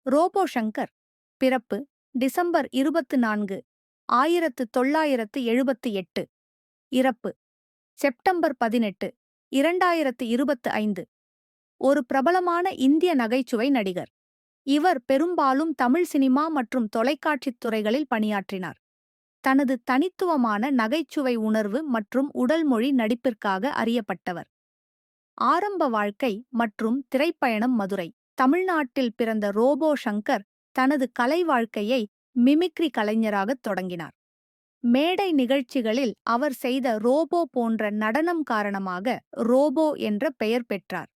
Robot Shankar பிறப்பு December 24, 1978. இறப்பு September 18, 2025. ஒரு பிரபலமான இந்திய நகைச்சுவை நடிகர். இவர் பெரும்பாலும் தமிழ் சினிமா மற்றும் தொலைக்காட்சித் துறைகளில் பணியாற்றினார். தனது தனித்துவமான நகைச்சுவை உணர்வு மற்றும் உடல்மொழி நடிப்பிற்காக அறியப்பட்டவர். ஆரம்ப வாழ்க்கை மற்றும் திரைப்பயணம் மதுரை. தமிழ்நாட்டில் பிறந்த ரோபோ சங்கர் தனது கலை வாழ்க்கையை மிமிக்ரி கலைஞராகத் தொடங்கினார். மேடை நிகழ்ச்சிகளில் அவர் செய்த ரோபோ போன்ற நடனம் காரணமாக ரோபோ என்ற பெயர் பெற்றார்.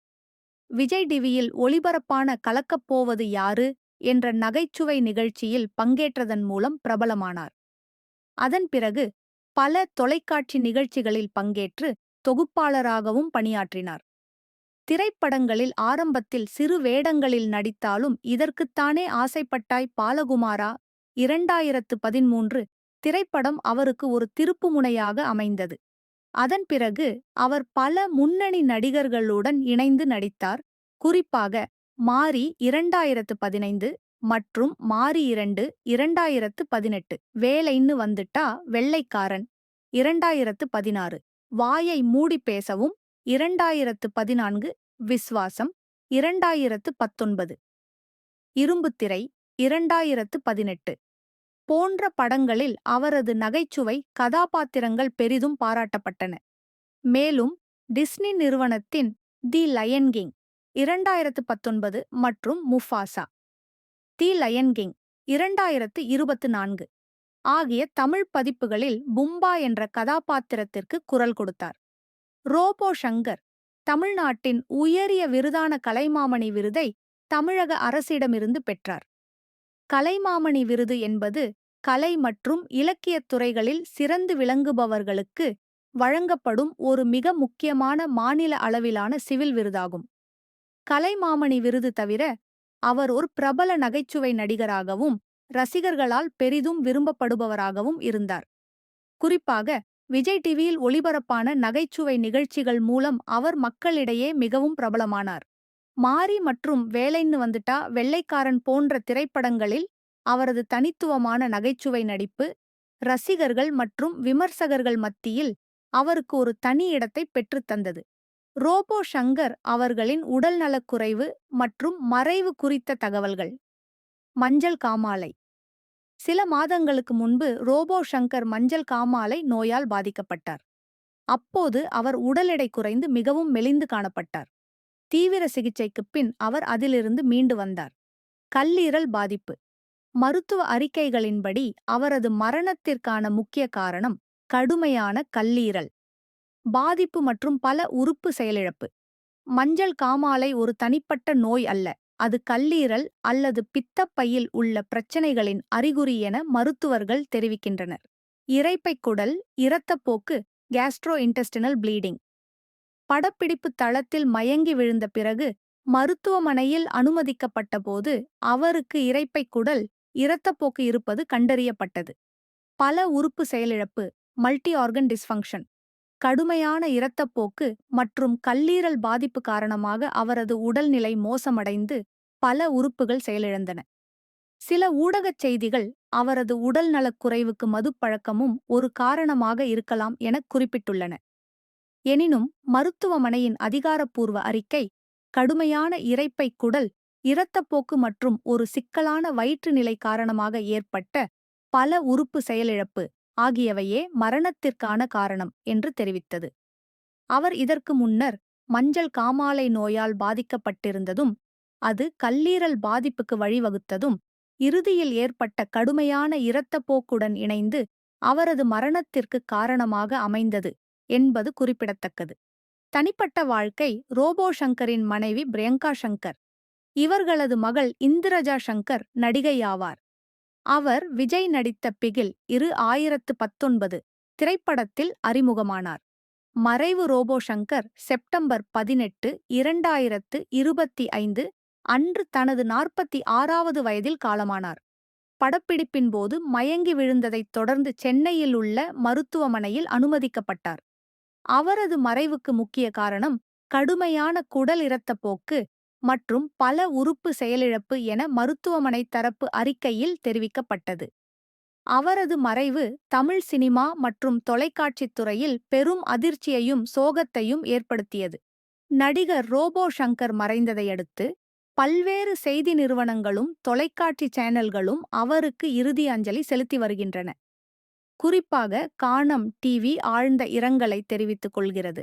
விஜய் டிவியில் ஒளிபரப்பான கலக்கப்போவது யாரு என்ற நகைச்சுவை நிகழ்ச்சியில் பங்கேற்றதன் மூலம் பிரபலமானார். அதன் பிறகு பல தொலைக்காட்சி நிகழ்ச்சிகளில் பங்கேற்று தொகுப்பாளராகவும் பணியாற்றினார். திரைப்படங்களில் ஆரம்பத்தில் சிறு வேடங்களில் நடித்தாலும் இதற்குத்தானே ஆசைப்பட்டாய் பாலகுமாரா 2013 திரைப்படம் அவருக்கு ஒரு திருப்புமுனையாக அமைந்தது. அதன் பிறகு அவர் பல முன்னணி நடிகர்களுடன் இணைந்து நடித்தார். குறிப்பாக மாரி 2015 மற்றும் மாரி 2 2018, வேலைன்னு வந்துட்டா வெள்ளைக்காரன் 2016, வாயை மூடி பேசவும் 2014, விஸ்வாசம் 2019, இரும்புத்திரை 2018 போன்ற படங்களில் அவரது நகைச்சுவை கதாபாத்திரங்கள் பெரிதும் பாராட்டப்பட்டன. மேலும் டிஸ்னி நிறுவனத்தின் தி லயன் கிங் 2019 மற்றும் முஃபாசா தி லயன் கிங் 2024 ஆகிய தமிழ் பதிப்புகளில் பும்பா என்ற கதாபாத்திரத்திற்கு குரல் கொடுத்தார். ரோபோ சங்கர் தமிழ்நாட்டின் உயரிய விருதான கலைமாமணி விருதை தமிழக அரசிடமிருந்து பெற்றார். கலைமாமணி விருது என்பது கலை மற்றும் இலக்கியத் துறைகளில் சிறந்து விளங்குபவர்களுக்கு வழங்கப்படும் ஒரு மிக முக்கியமான மாநில அளவிலான சிவில் விருதாகும். கலைமாமணி விருது தவிர அவர் ஒரு பிரபல நகைச்சுவை நடிகராகவும் ரசிகர்களால் பெரிதும் விரும்பப்படுபவராகவும் இருந்தார். குறிப்பாக விஜய் டிவியில் ஒளிபரப்பான நகைச்சுவை நிகழ்ச்சிகள் மூலம் அவர் மக்களிடையே மிகவும் பிரபலமானார். மாரி மற்றும் வேலைன்னு வந்துட்டா வெள்ளைக்காரன் போன்ற திரைப்படங்களில் அவரது தனித்துவமான நகைச்சுவை நடிப்பு ரசிகர்கள் மற்றும் விமர்சகர்கள் மத்தியில் அவருக்கு ஒரு தனி இடத்தை பெற்றுத்தந்தது. ரோபோ சங்கர் அவர்களின் உடல்நலக்குறைவு மற்றும் மறைவு குறித்த தகவல்கள். மஞ்சள் காமாலை. சில மாதங்களுக்கு முன்பு ரோபோ சங்கர் மஞ்சள் காமாலை நோயால் பாதிக்கப்பட்டார். அப்போது அவர் உடல் எடை குறைந்து மிகவும் மெலிந்து காணப்பட்டார். தீவிர சிகிச்சைக்குப் பின் அவர் அதிலிருந்து மீண்டு வந்தார். கல்லீரல் பாதிப்பு. மருத்துவ அறிக்கைகளின்படி அவரது மரணத்திற்கான முக்கிய காரணம் கடுமையான கல்லீரல் பாதிப்பு மற்றும் பல உறுப்பு செயலிழப்பு. மஞ்சள் காமாலை ஒரு தனிப்பட்ட நோய் அல்ல, அது கல்லீரல் அல்லது பித்தப்பையில் உள்ள பிரச்சனைகளின் அறிகுறி என மருத்துவர்கள் தெரிவிக்கின்றனர். இரைப்பைக் குடல் இரத்தப்போக்கு கேஸ்ட்ரோஇன்டெஸ்டினல் ப்ளீடிங். படப்பிடிப்பு தளத்தில் மயங்கி விழுந்த பிறகு மருத்துவமனையில் அனுமதிக்கப்பட்டபோது அவருக்கு இரைப்பைக் குடல் இரத்தப்போக்கு இருப்பது கண்டறியப்பட்டது. பல உறுப்பு செயலிழப்பு மல்டி ஆர்கன் டிஸ்ஃபங்க்ஷன். கடுமையான இரத்தப்போக்கு மற்றும் கல்லீரல் பாதிப்பு காரணமாக அவரது உடல்நிலை மோசமடைந்து பல உறுப்புகள் செயலிழந்தன. சில ஊடகச் செய்திகள் அவரது உடல்நலக்குறைவுக்கு மதுப்பழக்கமும் ஒரு காரணமாக இருக்கலாம் என குறிப்பிட்டுள்ளன. எனினும் மருத்துவமனையின் அதிகாரப்பூர்வ அறிக்கை கடுமையான இரைப்பைக் குடல் இரத்தப்போக்கு மற்றும் ஒரு சிக்கலான வயிற்று நிலை காரணமாக ஏற்பட்ட பல உறுப்பு செயலிழப்பு ஆகியவையே மரணத்திற்கான காரணம் என்று தெரிவித்தது. அவர் இதற்கு முன்னர் மஞ்சள் காமாலை நோயால் பாதிக்கப்பட்டிருந்ததும் அது கல்லீரல் பாதிப்புக்கு வழிவகுத்ததும் இறுதியில் ஏற்பட்ட கடுமையான இரத்தப்போக்குடன் இணைந்து அவரது மரணத்திற்கு காரணமாக அமைந்தது என்பது குறிப்பிடத்தக்கது. தனிப்பட்ட வாழ்க்கை. ரோபோ சங்கரின் மனைவி பிரியங்கா சங்கர். இவர்களது மகள் இந்திரஜா சங்கர் நடிகை ஆவார். அவர் விஜய் நடித்த பிகில் 2019 திரைப்படத்தில் அறிமுகமானார். மறைவு. ரோபோ சங்கர் செப்டம்பர் 18, 2025 அன்று தனது 46வது வயதில் காலமானார். படப்பிடிப்பின் போது மயங்கி விழுந்ததைத் தொடர்ந்து சென்னையில் உள்ள மருத்துவமனையில் அனுமதிக்கப்பட்டார். அவரது மறைவுக்கு முக்கிய காரணம் கடுமையான குடல் இரத்தப்போக்கு மற்றும் பல உறுப்பு செயலிழப்பு என மருத்துவமனை தரப்பு அறிக்கையில் தெரிவிக்கப்பட்டது. அவரது மறைவு தமிழ் சினிமா மற்றும் தொலைக்காட்சித் துறையில் பெரும் அதிர்ச்சியையும் சோகத்தையும் ஏற்படுத்தியது. நடிகர் ரோபோ ஷங்கர் மறைந்ததை அடுத்து பல்வேறு செய்தி நிறுவனங்களும் தொலைக்காட்சி சேனல்களும் அவருக்கு இறுதி அஞ்சலி செலுத்தி வருகின்றன. குறிப்பாக கானம் டிவி ஆழ்ந்த இரங்கலை தெரிவித்துக் கொள்கிறது.